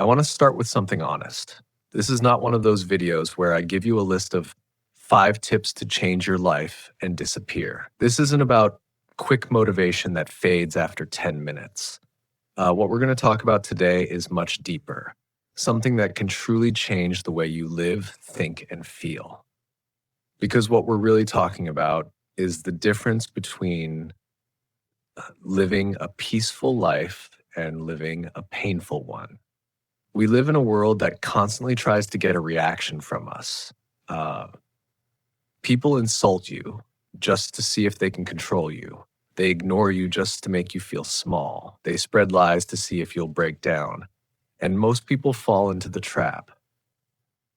I want to start with something honest. This is not one of those videos where I give you a list of 5 tips to change your life and disappear. This isn't about quick motivation that fades after 10 minutes. What we're going to talk about today is much deeper, something that can truly change the way you live, think, and feel. Because what we're really talking about is the difference between living a peaceful life and living a painful one. We live in a world that constantly tries to get a reaction from us. Uh, People insult you just to see if they can control you. They ignore you just to make you feel small. They spread lies to see if you'll break down. And most people fall into the trap.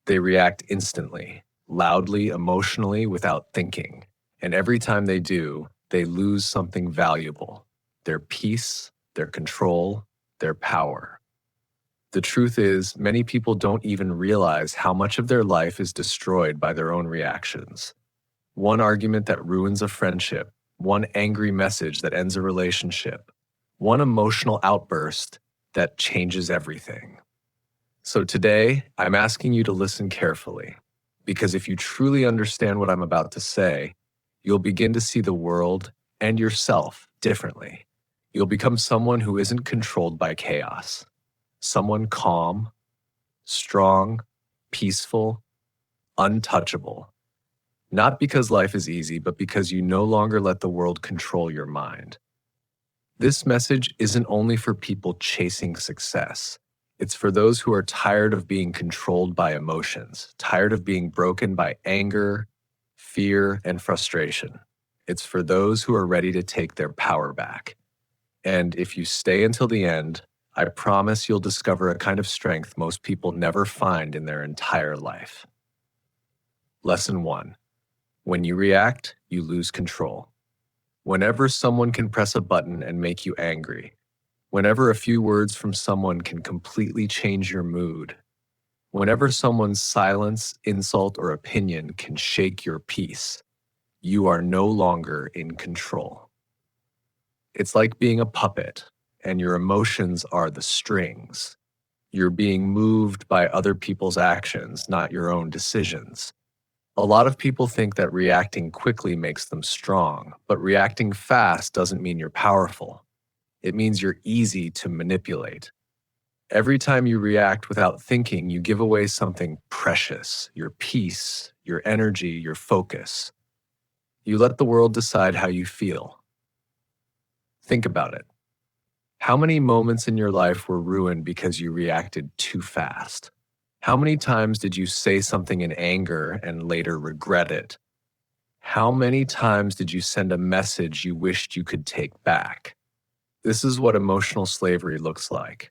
They react instantly, loudly, emotionally, without thinking. And every time they do, they lose something valuable: their peace, their control, their power. The truth is, many people don't even realize how much of their life is destroyed by their own reactions. One argument that ruins a friendship, one angry message that ends a relationship, one emotional outburst that changes everything. So today, I'm asking you to listen carefully, because if you truly understand what I'm about to say, you'll begin to see the world and yourself differently. You'll become someone who isn't controlled by chaos. Someone calm, strong, peaceful, untouchable. Not because life is easy, but because you no longer let the world control your mind. This message isn't only for people chasing success. It's for those who are tired of being controlled by emotions, tired of being broken by anger, fear, and frustration. It's for those who are ready to take their power back. And if you stay until the end, I promise you'll discover a kind of strength most people never find in their entire life. Lesson 1. When you react, you lose control. Whenever someone can press a button and make you angry, whenever a few words from someone can completely change your mood, whenever someone's silence, insult, or opinion can shake your peace, you are no longer in control. It's like being a puppet, and your emotions are the strings. You're being moved by other people's actions, not your own decisions. A lot of people think that reacting quickly makes them strong, but reacting fast doesn't mean you're powerful. It means you're easy to manipulate. Every time you react without thinking, you give away something precious: your peace, your energy, your focus. You let the world decide how you feel. Think about it. How many moments in your life were ruined because you reacted too fast? How many times did you say something in anger and later regret it? How many times did you send a message you wished you could take back? This is what emotional slavery looks like.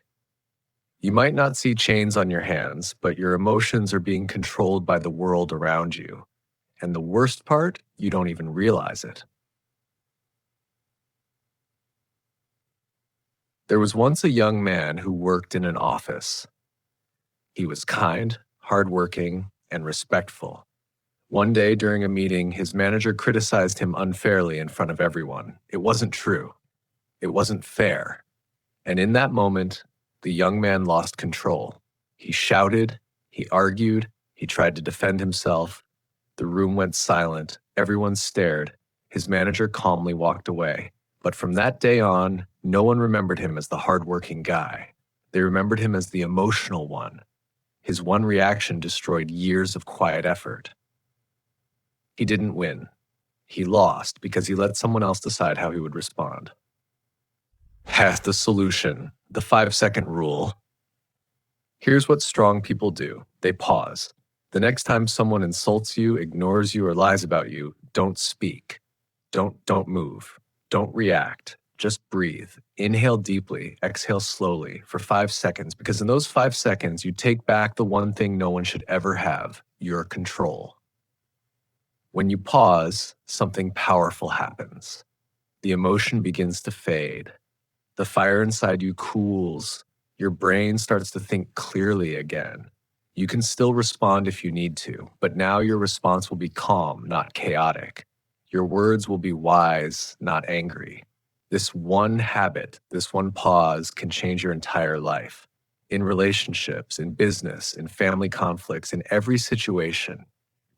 You might not see chains on your hands, but your emotions are being controlled by the world around you. And the worst part, you don't even realize it. There was once a young man who worked in an office. He was kind, hardworking, and respectful. One day during a meeting, his manager criticized him unfairly in front of everyone. It wasn't true. It wasn't fair. And in that moment, the young man lost control. He shouted, he argued, he tried to defend himself. The room went silent. Everyone stared. His manager calmly walked away. But from that day on, no one remembered him as the hardworking guy. They remembered him as the emotional one. His one reaction destroyed years of quiet effort. He didn't win. He lost because he let someone else decide how he would respond. The solution, the 5-second rule. Here's what strong people do. They pause. The next time someone insults you, ignores you, or lies about you, don't speak. Don't move. Don't react. Just breathe. Inhale deeply, exhale slowly for 5 seconds, because in those 5 seconds, you take back the one thing no one should ever have: your control. When you pause, something powerful happens. The emotion begins to fade. The fire inside you cools. Your brain starts to think clearly again. You can still respond if you need to, but now your response will be calm, not chaotic. Your words will be wise, not angry. This one habit, this one pause can change your entire life. in relationships, in business, in family conflicts, in every situation.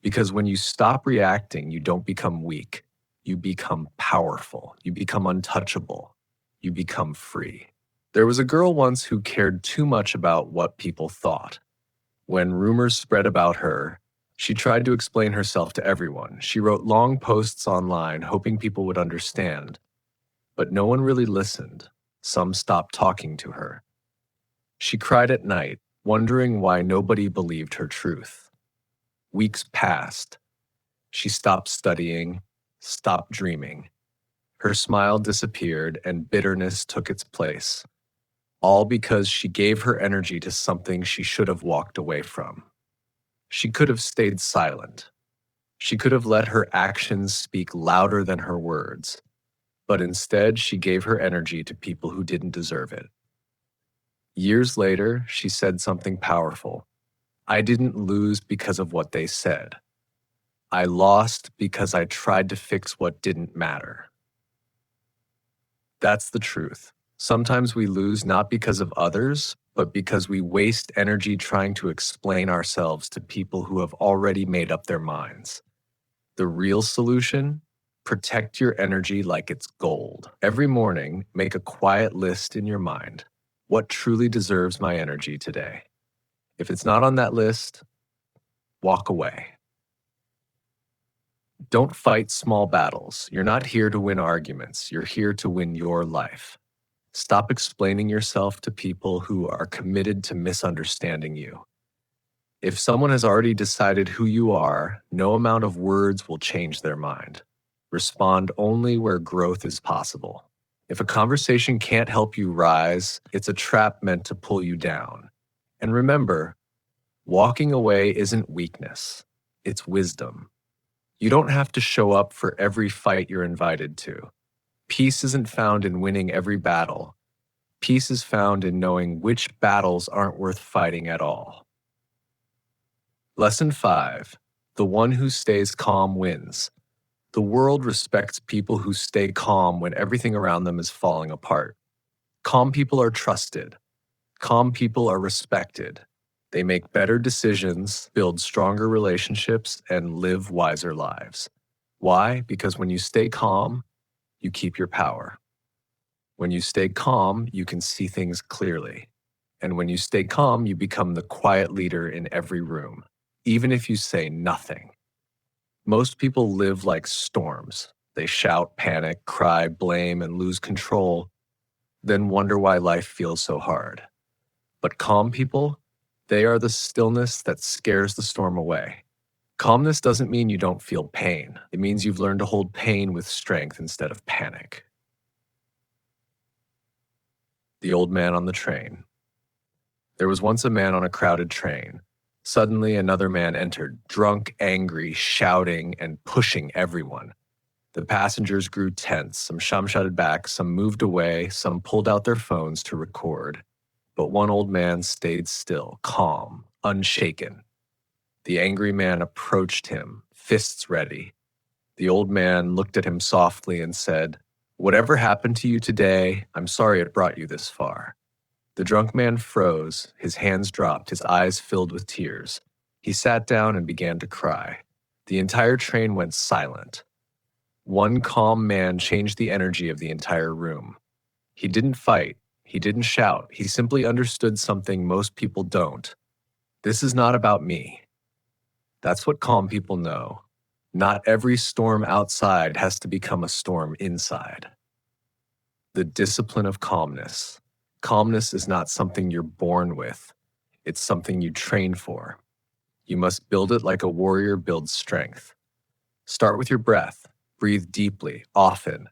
Because when you stop reacting, you don't become weak. You become powerful. You become untouchable. You become free. There was a girl once who cared too much about what people thought. When rumors spread about her, she tried to explain herself to everyone. She wrote long posts online, hoping people would understand. But no one really listened. Some stopped talking to her. She cried at night, wondering why nobody believed her truth. Weeks passed. She stopped studying, stopped dreaming. Her smile disappeared and bitterness took its place, all because she gave her energy to something she should have walked away from. She could have stayed silent. She could have let her actions speak louder than her words, but instead she gave her energy to people who didn't deserve it. Years later, she said something powerful. I didn't lose because of what they said. I lost because I tried to fix what didn't matter. That's the truth. Sometimes we lose not because of others, but because we waste energy trying to explain ourselves to people who have already made up their minds. The real solution? Protect your energy like it's gold. Every morning, make a quiet list in your mind. What truly deserves my energy today? If it's not on that list, walk away. Don't fight small battles. You're not here to win arguments. You're here to win your life. Stop explaining yourself to people who are committed to misunderstanding you. If someone has already decided who you are, no amount of words will change their mind. Respond only where growth is possible. If a conversation can't help you rise, it's a trap meant to pull you down. And remember, walking away isn't weakness, it's wisdom. You don't have to show up for every fight you're invited to. Peace isn't found in winning every battle. Peace is found in knowing which battles aren't worth fighting at all. Lesson 5. The one who stays calm wins. The world respects people who stay calm when everything around them is falling apart. Calm people are trusted. Calm people are respected. They make better decisions, build stronger relationships, and live wiser lives. Why? Because when you stay calm, you keep your power. When you stay calm, you can see things clearly. And when you stay calm, you become the quiet leader in every room, even if you say nothing. Most people live like storms. They shout, panic, cry, blame, and lose control, then wonder why life feels so hard. But calm people, they are the stillness that scares the storm away. Calmness doesn't mean you don't feel pain. It means you've learned to hold pain with strength instead of panic. The old man on the train. There was once a man on a crowded train. Suddenly, another man entered, drunk, angry, shouting, and pushing everyone. The passengers grew tense. Some shouted back, some moved away, some pulled out their phones to record. But one old man stayed still, calm, unshaken. The angry man approached him, fists ready. The old man looked at him softly and said, "Whatever happened to you today, I'm sorry it brought you this far." The drunk man froze, his hands dropped, his eyes filled with tears. He sat down and began to cry. The entire train went silent. One calm man changed the energy of the entire room. He didn't fight, he didn't shout, he simply understood something most people don't. This is not about me. That's what calm people know. Not every storm outside has to become a storm inside. The discipline of calmness. Calmness is not something you're born with. It's something you train for. You must build it like a warrior builds strength. Start with your breath. Breathe deeply, often,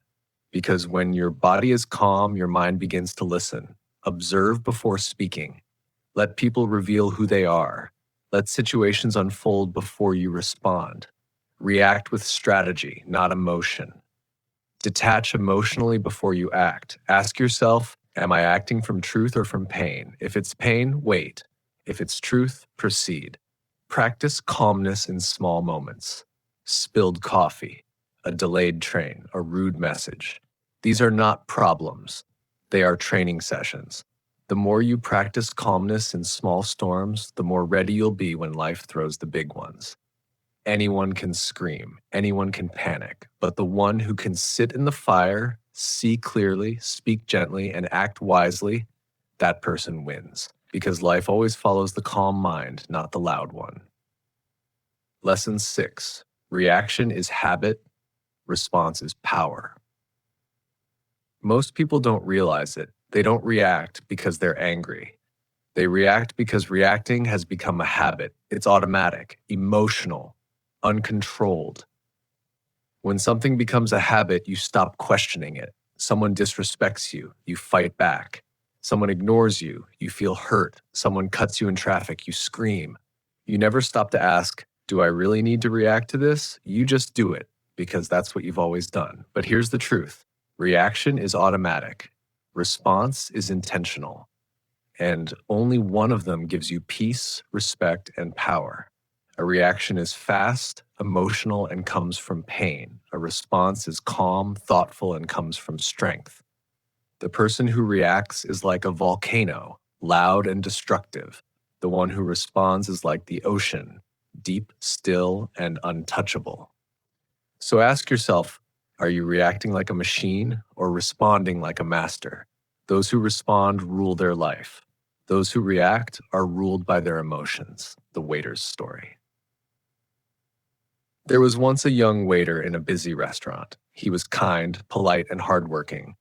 because when your body is calm, your mind begins to listen. Observe before speaking. Let people reveal who they are. Let situations unfold before you respond. React with strategy, not emotion. Detach emotionally before you act. Ask yourself, am I acting from truth or from pain? If it's pain, wait. If it's truth, proceed. Practice calmness in small moments. Spilled coffee, a delayed train, a rude message. These are not problems. They are training sessions. The more you practice calmness in small storms, the more ready you'll be when life throws the big ones. Anyone can scream, anyone can panic, but the one who can sit in the fire, see clearly, speak gently, and act wisely, that person wins. Because life always follows the calm mind, not the loud one. Lesson 6. Reaction is habit, response is power. Most people don't realize it. They don't react because they're angry. They react because reacting has become a habit. It's automatic, emotional, uncontrolled. When something becomes a habit, you stop questioning it. Someone disrespects you, you fight back. Someone ignores you, you feel hurt. Someone cuts you in traffic, you scream. You never stop to ask, do I really need to react to this? You just do it, because that's what you've always done. But here's the truth. Reaction is automatic. Response is intentional. And only one of them gives you peace, respect, and power. A reaction is fast, emotional, and comes from pain. A response is calm, thoughtful, and comes from strength. The person who reacts is like a volcano, loud and destructive. The one who responds is like the ocean, deep, still, and untouchable. So ask yourself, are you reacting like a machine or responding like a master? Those who respond rule their life. Those who react are ruled by their emotions. The waiter's story. There was once a young waiter in a busy restaurant. He was kind, polite, and hardworking.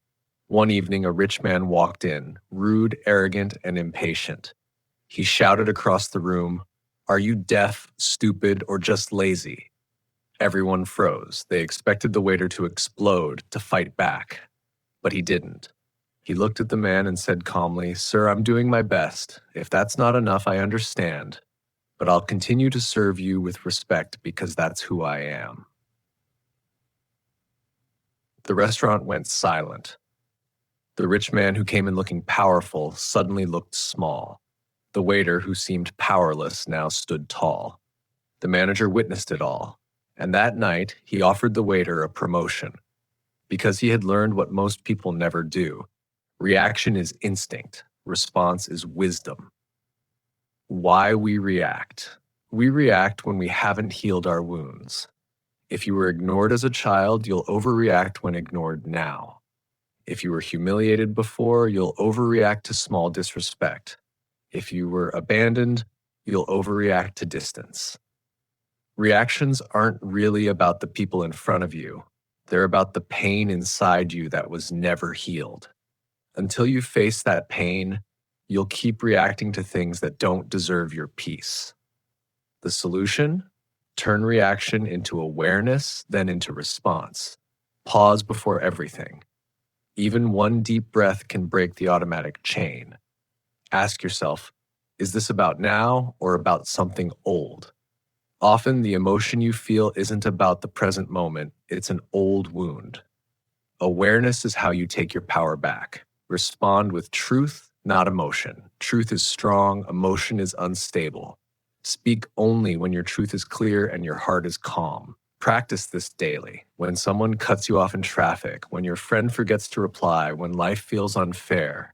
One evening, a rich man walked in, rude, arrogant, and impatient. He shouted across the room, "Are you deaf, stupid, or just lazy?" Everyone froze. They expected the waiter to explode, to fight back. But he didn't. He looked at the man and said calmly, "Sir, I'm doing my best. If that's not enough, I understand. But I'll continue to serve you with respect because that's who I am." The restaurant went silent. The rich man who came in looking powerful suddenly looked small. The waiter, who seemed powerless, now stood tall. The manager witnessed it all, and that night he offered the waiter a promotion. Because he had learned what most people never do. Reaction is instinct. Response is wisdom. Why we react. We react when we haven't healed our wounds. If you were ignored as a child, you'll overreact when ignored now. If you were humiliated before, you'll overreact to small disrespect. If you were abandoned, you'll overreact to distance. Reactions aren't really about the people in front of you. They're about the pain inside you that was never healed. Until you face that pain, you'll keep reacting to things that don't deserve your peace. The solution? Turn reaction into awareness, then into response. Pause before everything. Even one deep breath can break the automatic chain. Ask yourself, is this about now or about something old? Often the emotion you feel isn't about the present moment, it's an old wound. Awareness is how you take your power back. Respond with truth, not emotion. Truth is strong, emotion is unstable. Speak only when your truth is clear and your heart is calm. Practice this daily. When someone cuts you off in traffic, when your friend forgets to reply, when life feels unfair.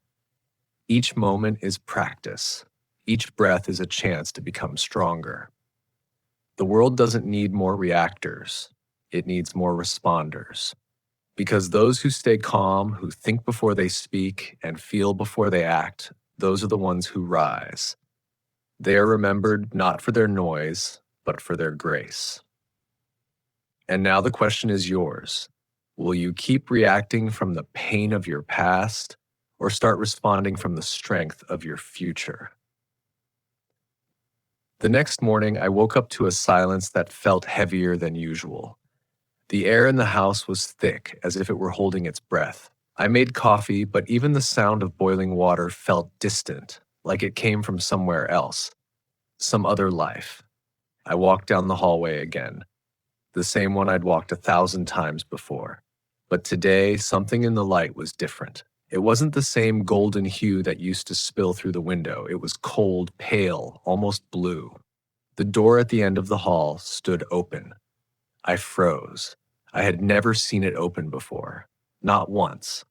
Each moment is practice. Each breath is a chance to become stronger. The world doesn't need more reactors. It needs more responders. Because those who stay calm, who think before they speak, and feel before they act, those are the ones who rise. They are remembered not for their noise, but for their grace. And now the question is yours. Will you keep reacting from the pain of your past, or start responding from the strength of your future? The next morning, I woke up to a silence that felt heavier than usual. The air in the house was thick, as if it were holding its breath. I made coffee, but even the sound of boiling water felt distant, like it came from somewhere else, some other life. I walked down the hallway again, the same one I'd walked 1,000 times before. But today, something in the light was different. It wasn't the same golden hue that used to spill through the window. It was cold, pale, almost blue. The door at the end of the hall stood open. I froze. I had never seen it open before. Not once.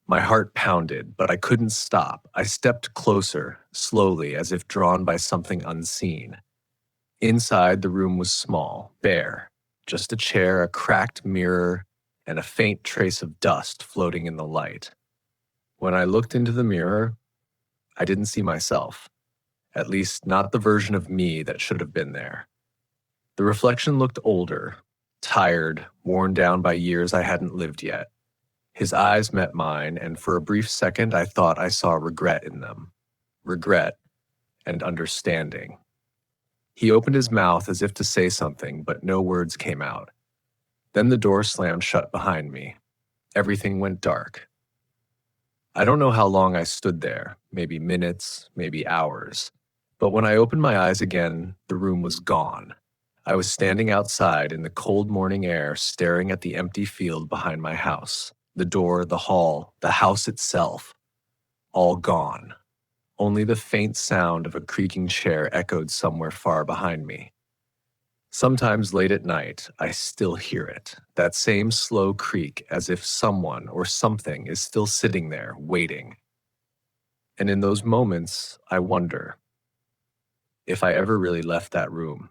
My heart pounded, but I couldn't stop. I stepped closer, slowly, as if drawn by something unseen. Inside, the room was small, bare. Just a chair, a cracked mirror, and a faint trace of dust floating in the light. When I looked into the mirror, I didn't see myself. At least, not the version of me that should have been there. The reflection looked older, tired, worn down by years I hadn't lived yet. His eyes met mine, and for a brief second I thought I saw regret in them. Regret and understanding. He opened his mouth as if to say something, but no words came out. Then the door slammed shut behind me. Everything went dark. I don't know how long I stood there, maybe minutes, maybe hours. But when I opened my eyes again, the room was gone. I was standing outside in the cold morning air, staring at the empty field behind my house. The door, the hall, the house itself, all gone. Only the faint sound of a creaking chair echoed somewhere far behind me. Sometimes late at night, I still hear it, that same slow creak, as if someone or something is still sitting there, waiting. And in those moments, I wonder if I ever really left that room.